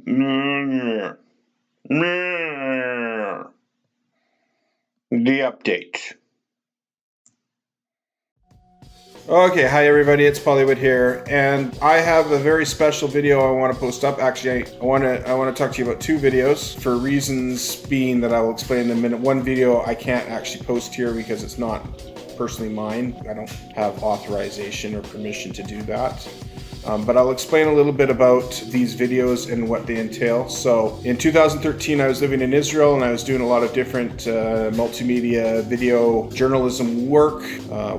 The update. Okay, hi everybody, it's Bollywood here, and I have a very special video I want to post up. Actually, I want to talk to you about two videos, for reasons being that I will explain in a minute. One video I can't actually post here because it's not personally mine. I don't have authorization or permission to do that. But I'll explain a little bit about these videos and what they entail. So in 2013, I was living in Israel and I was doing a lot of different multimedia video journalism work,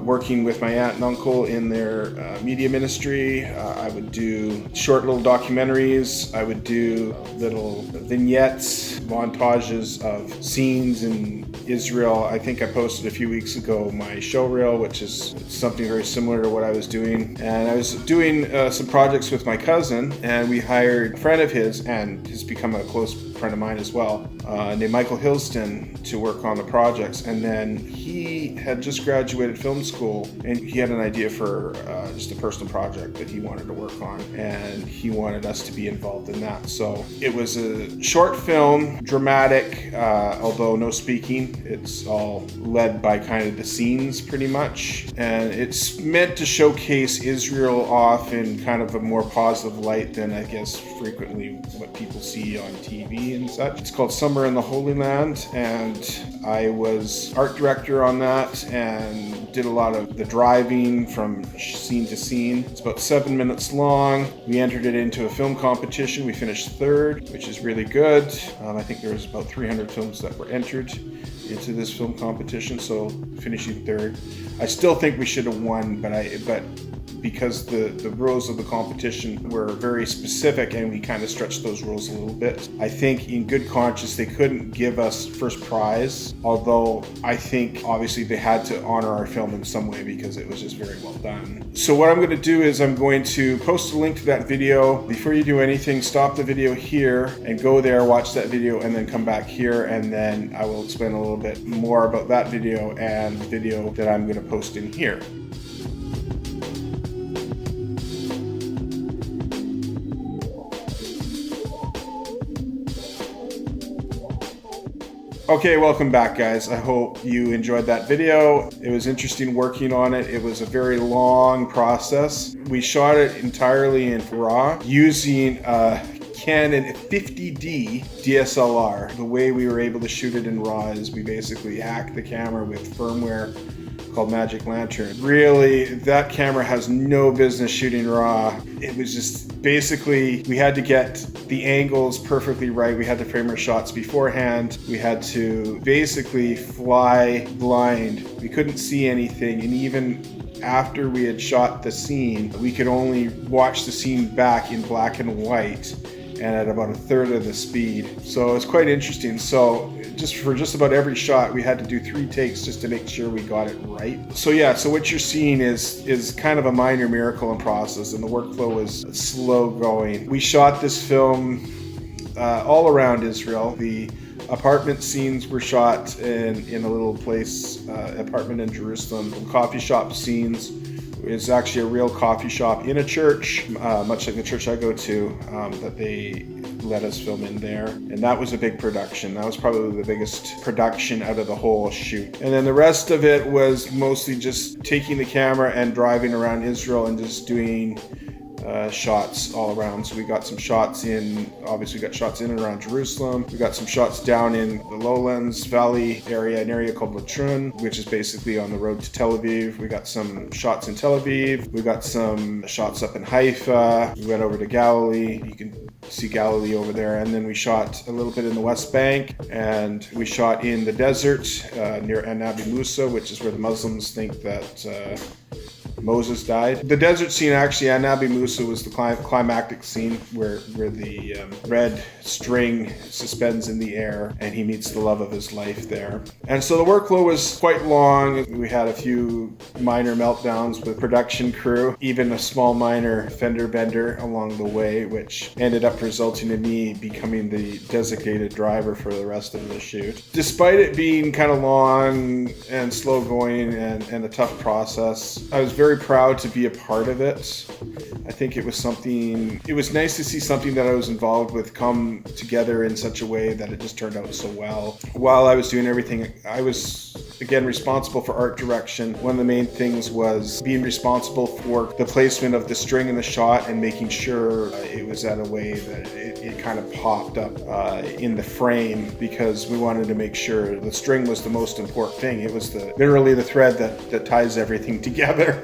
working with my aunt and uncle in their media ministry. I would do short little documentaries. I would do little vignettes, montages of scenes in Israel. I think I posted a few weeks ago my show reel, which is something very similar to what I was doing. And I was doing some projects with my cousin, and we hired a friend of his, and he's become a close friend of mine as well, named Michael Hilsden, to work on the projects. And then he had just graduated film school, and he had an idea for just a personal project that he wanted to work on, and he wanted us to be involved in that. So it was a short film, dramatic, although no speaking. It's all led by kind of the scenes pretty much, and it's meant to showcase Israel off in kind of a more positive light than I guess frequently what people see on TV and such. It's called Summer in the Holy Land, and I was art director on that and did a lot of the driving from scene to scene. It's about 7 minutes long. We entered it into a film competition. We finished third, which is really good. I think there was about 300 films that were entered into this film competition, so finishing third. I still think we should have won, but because the rules of the competition were very specific and we kind of stretched those rules a little bit, I think in good conscience they couldn't give us first prize, although I think obviously they had to honor our film in some way because it was just very well done. So what I'm going to do is I'm going to post a link to that video. Before you do anything, stop the video here and go there, watch that video, and then come back here, and then I will explain a little bit more about that video and the video that I'm going to post in here. Okay, welcome back guys. I hope you enjoyed that video. It was interesting working on it. It was a very long process. We shot it entirely in RAW using a Canon 50D DSLR. The way we were able to shoot it in RAW is we basically hacked the camera with firmware called Magic Lantern. Really, that camera has no business shooting RAW. It was just basically, we had to get the angles perfectly right. We had to frame our shots beforehand. We had to basically fly blind. We couldn't see anything, and even after we had shot the scene, we could only watch the scene back in black and white and at about a third of the speed. So it's quite interesting. So for just about every shot, we had to do 3 takes just to make sure we got it right. So yeah, so what you're seeing is kind of a minor miracle in process, and the workflow was slow going. We shot this film all around Israel. The apartment scenes were shot in a little place, apartment in Jerusalem. Coffee shop scenes is actually a real coffee shop in a church, much like the church I go to, that they let us film in there. And that was a big production. That was probably the biggest production out of the whole shoot. And then the rest of it was mostly just taking the camera and driving around Israel and just doing shots all around. So we got some shots in, obviously we got shots in and around Jerusalem. We got some shots down in the Lowlands Valley area, an area called Latrun, which is basically on the road to Tel Aviv. We got some shots in Tel Aviv. We got some shots up in Haifa. We went over to Galilee. You can see Galilee over there. And then we shot a little bit in the West Bank, and we shot in the desert near Nabi Musa, which is where the Muslims think that Moses died. The desert scene, actually, Nabi Musa was the climactic scene where the red string suspends in the air and he meets the love of his life there. And so the workflow was quite long. We had a few minor meltdowns with production crew, even a small minor fender bender along the way, which ended up resulting in me becoming the designated driver for the rest of the shoot. Despite it being kind of long and slow going and a tough process, I was very very proud to be a part of it. I think it was nice to see something that I was involved with come together in such a way that it just turned out so well. While I was doing everything, I was, again, responsible for art direction. One of the main things was being responsible for the placement of the string in the shot and making sure it was at a way that it kind of popped up in the frame, because we wanted to make sure the string was the most important thing. It was literally the thread that ties everything together.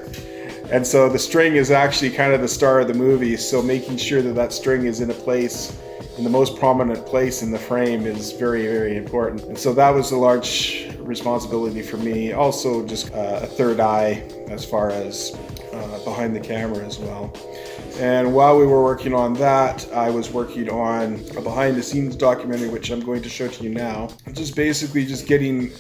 And so the string is actually kind of the star of the movie, so making sure that string is in the most prominent place in the frame is very, very important. And so that was a large responsibility for me. Also just a third eye as far as behind the camera as well. And while we were working on that, I was working on a behind the scenes documentary, which I'm going to show to you now. Just basically just getting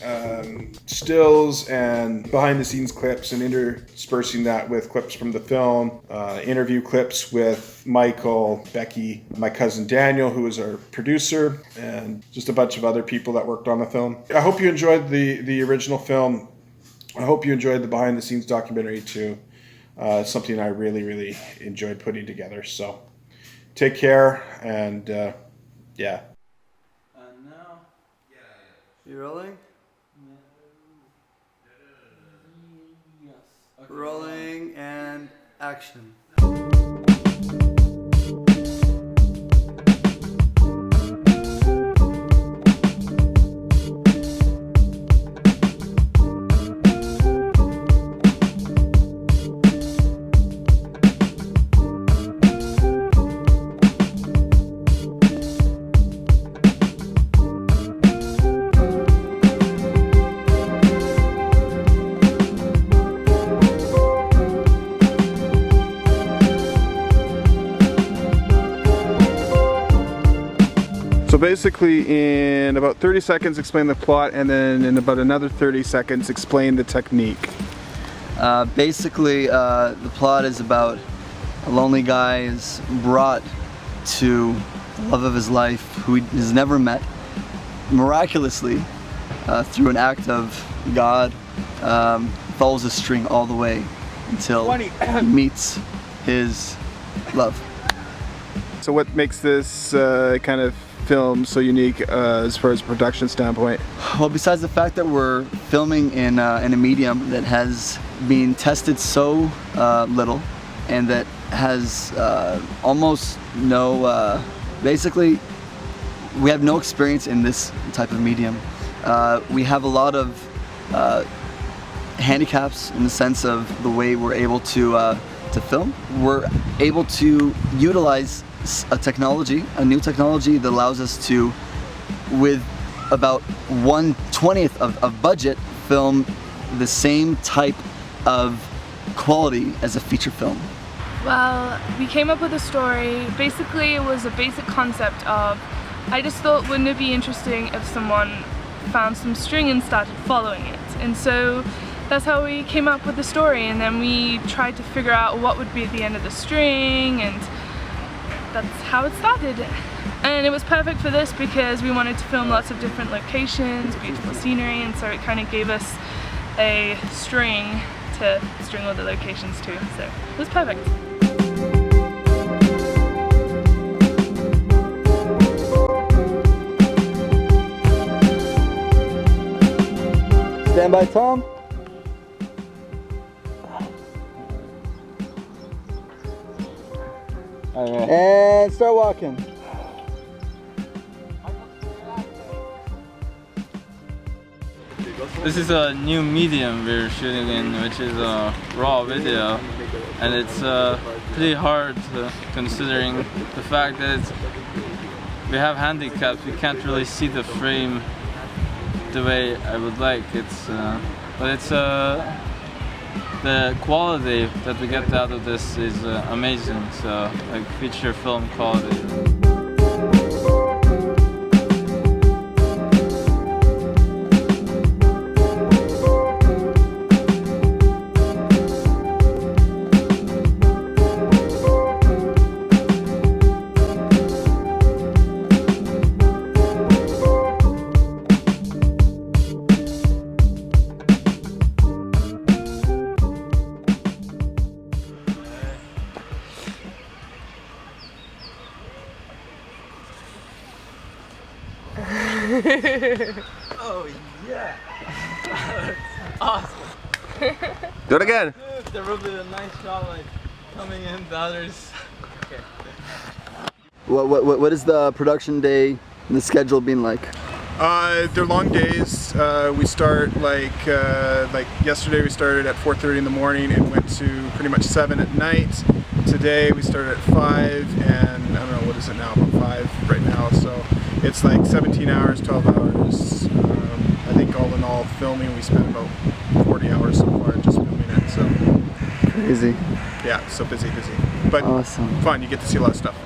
stills and behind the scenes clips and interspersing that with clips from the film, interview clips with Michael, Becky, my cousin Daniel, who was our producer, and just a bunch of other people that worked on the film. I hope you enjoyed the original film. I hope you enjoyed the behind the scenes documentary too. Something I really, really enjoyed putting together. So take care, and yeah. And now, you rolling? yes. Okay. Rolling and action. So basically in about 30 seconds explain the plot, and then in about another 30 seconds explain the technique. Basically, the plot is about a lonely guy is brought to the love of his life, who he has never met, miraculously, through an act of God, follows a string all the way until he meets his love. So what makes this kind of film so unique as far as a production standpoint? Well, besides the fact that we're filming in a medium that has been tested so little, and that has almost no, basically we have no experience in this type of medium. We have a lot of handicaps in the sense of the way we're able to film. We're able to utilize a new technology that allows us to, with about 1/20th of budget, film the same type of quality as a feature film. Well, we came up with a story. Basically, it was a basic concept of, I just thought, wouldn't it be interesting if someone found some string and started following it? And so that's how we came up with the story, and then we tried to figure out what would be at the end of the string, and that's how it started. And it was perfect for this because we wanted to film lots of different locations, beautiful scenery, and so it kind of gave us a string to string all the locations to, so it was perfect. Stand by, Tom. And start walking. This is a new medium we're shooting in, which is raw video, and it's pretty hard considering the fact that we have handicaps. We can't really see the frame the way I would like. But it's the quality that we get out of this is amazing. So, like, feature film quality. Oh yeah. Awesome. Do it again. There will be a nice shot like coming in the others. Okay. What is the production day and the schedule been like? They're long days. We start like yesterday we started at 4:30 in the morning and went to pretty much 7 at night. Today we started at 5 and I don't know, what is it now, about 5 right now. So it's like 17 hours, 12 hours. I think all in all filming we spent about 40 hours so far just filming it. So Crazy. yeah, so busy. But Awesome. fun, you get to see a lot of stuff.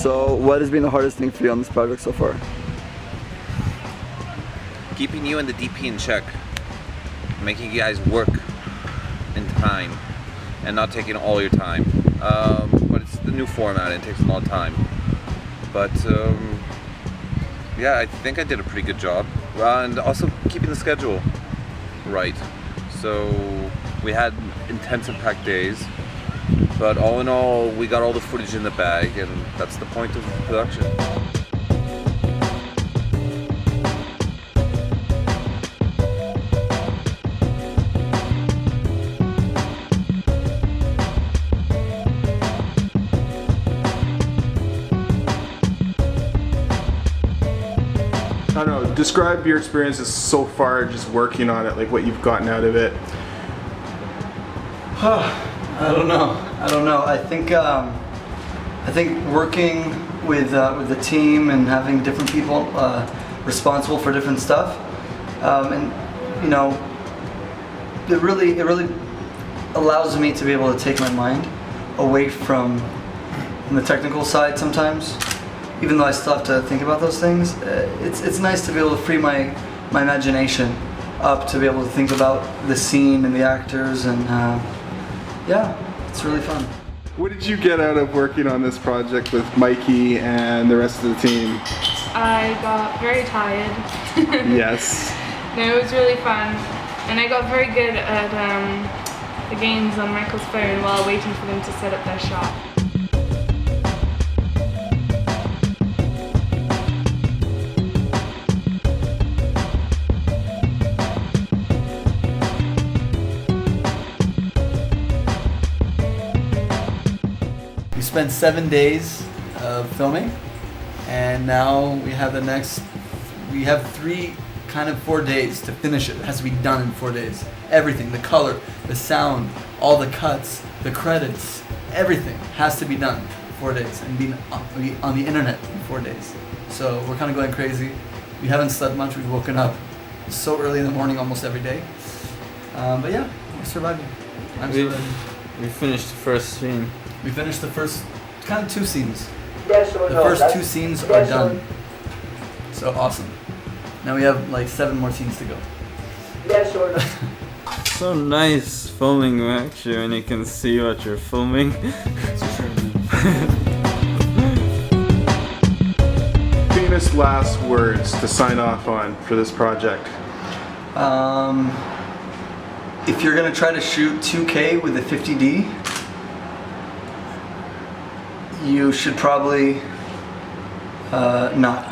So, what has been the hardest thing for you on this project so far? Keeping you and the DP in check. Making you guys work in time and not taking all your time. But it's the new format and it takes a lot of time. But yeah, I think I did a pretty good job. And also keeping the schedule right. So we had intensive packed days. But all in all, we got all the footage in the bag, and that's the point of production. I don't know, describe your experiences so far just working on it, like what you've gotten out of it. I don't know. I think working with the team and having different people responsible for different stuff, and you know, it really allows me to be able to take my mind away from the technical side sometimes. Even though I still have to think about those things, it's nice to be able to free my imagination up to be able to think about the scene and the actors, and yeah, it's really fun. What did you get out of working on this project with Mikey and the rest of the team? I got very tired. Yes. No, it was really fun, and I got very good at the games on Michael's phone while waiting for them to set up their shot. We spent 7 days of filming, and now we have we have 4 days to finish it. It has to be done in 4 days. Everything, the color, the sound, all the cuts, the credits, everything has to be done in 4 days and be on the internet in 4 days. So we're kind of going crazy. We haven't slept much. We've woken up so early in the morning almost every day. But yeah, we're surviving. I'm surviving. We finished the first scene. We finished the first kind of 2 scenes. The first 2 scenes are done. So awesome. Now we have like 7 more scenes to go. So nice filming actually when you can see what you're filming. Famous last words to sign off on for this project. If you're gonna try to shoot 2K with a 50D, you should probably not.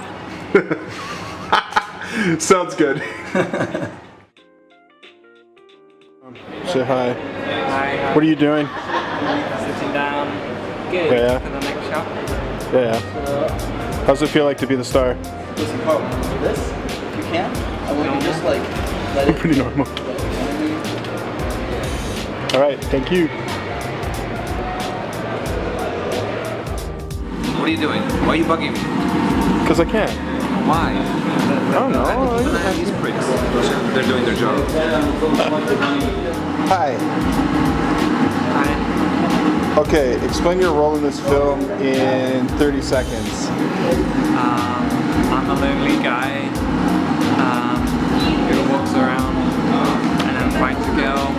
Sounds good. Say hi. Hi. What are you doing? Sitting down. Good. Yeah. For the next shot. Yeah. How's it feel like to be the star? Listen, Carl, this, if you can, I want you to just like let it. Pretty normal. All right. Thank you. What are you doing? Why are you bugging me? Because I can. Why? don't know. These pricks. They're doing their job. Hi. Hi. Okay, explain your role in this film in 30 seconds. I'm a lonely guy who walks around and then finds a girl,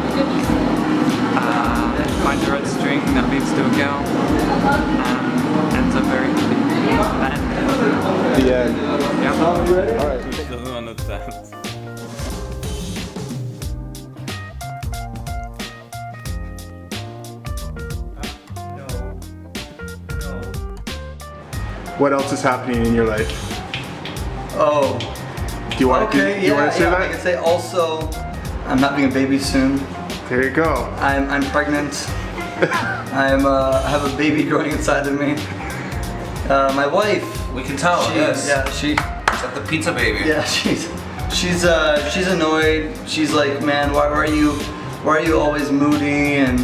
finds the right string that leads to a girl, and ends up very happy. The end. Yeah. Alright. Doesn't understand. What else is happening in your life? Oh, Do you want okay, do you want to say I that? can say also, I'm having a baby soon. There you go. I'm pregnant. I have a baby growing inside of me. My wife. We can tell. Yes. Yeah, she. Is that the pizza baby? Yeah, she's annoyed. She's like, man, why are you always moody, and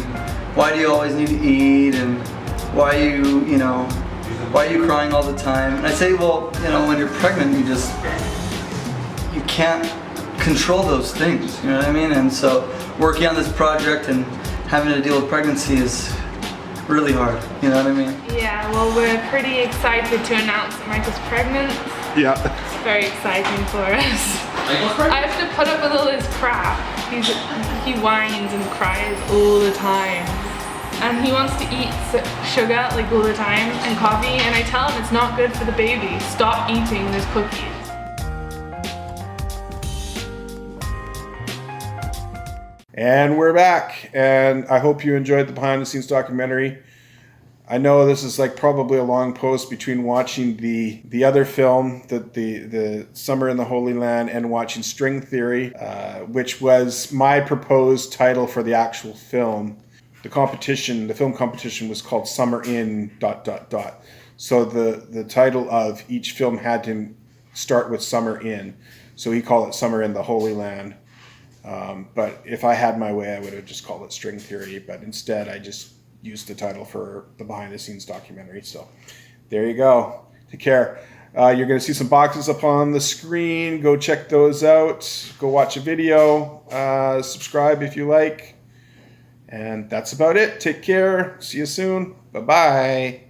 why do you always need to eat, and why are you crying all the time? And I say, well, when you're pregnant, you can't control those things, you know what I mean? And so working on this project and having to deal with pregnancy is really hard, you know what I mean? Yeah, well, we're pretty excited to announce that Michael's pregnant. Yeah. It's very exciting for us. I have to put up with all his crap. He whines and cries all the time. And he wants to eat sugar like all the time and coffee, and I tell him it's not good for the baby. Stop eating those cookies. And we're back, and I hope you enjoyed the behind the scenes documentary. I know this is like probably a long post between watching the other film, the Summer in the Holy Land, and watching String Theory, which was my proposed title for the actual film. The film competition was called Summer in ... So the title of each film had to start with Summer in. So he called it Summer in the Holy Land. But if I had my way, I would have just called it String Theory. But instead, I just used the title for the behind the scenes documentary. So there you go. Take care. You're going to see some boxes up on the screen. Go check those out. Go watch a video. Subscribe if you like. And that's about it. Take care. See you soon. Bye-bye.